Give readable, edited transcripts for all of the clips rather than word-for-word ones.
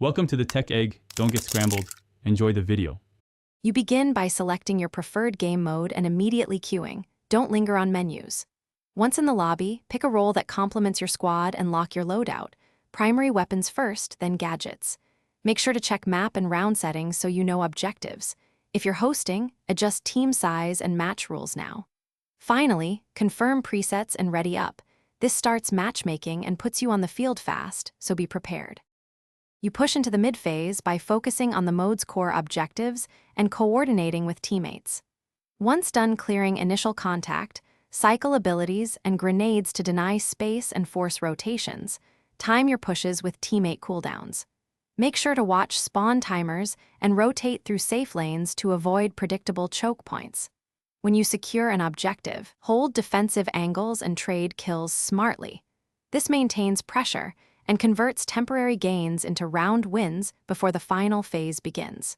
Welcome to the Tech Egg. Don't get scrambled. Enjoy the video. You begin by selecting your preferred game mode and immediately queuing. Don't linger on menus. Once in the lobby, pick a role that complements your squad and lock your loadout. Primary weapons first, then gadgets. Make sure to check map and round settings so you know objectives. If you're hosting, adjust team size and match rules now. Finally, confirm presets and ready up. This starts matchmaking and puts you on the field fast, so be prepared. You push into the mid phase by focusing on the mode's core objectives and coordinating with teammates. Once done clearing initial contact, cycle abilities and grenades to deny space and force rotations. Time your pushes with teammate cooldowns. Make sure to watch spawn timers and rotate through safe lanes to avoid predictable choke points. When you secure an objective, hold defensive angles and trade kills smartly. This maintains pressure and converts temporary gains into round wins before the final phase begins.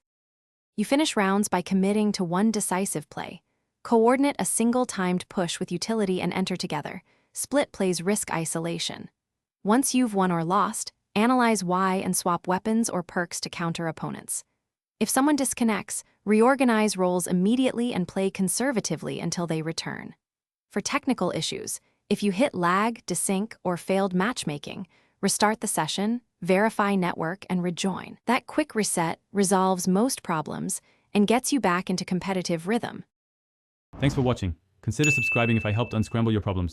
You finish rounds by committing to one decisive play. Coordinate a single timed push with utility and enter together. Split plays risk isolation. Once you've won or lost, analyze why and swap weapons or perks to counter opponents. If someone disconnects, reorganize roles immediately and play conservatively until they return. For technical issues, if you hit lag, desync, or failed matchmaking, restart the session, verify network, and rejoin. That quick reset resolves most problems and gets you back into competitive rhythm. Thanks for watching. Consider subscribing if I helped unscramble your problems.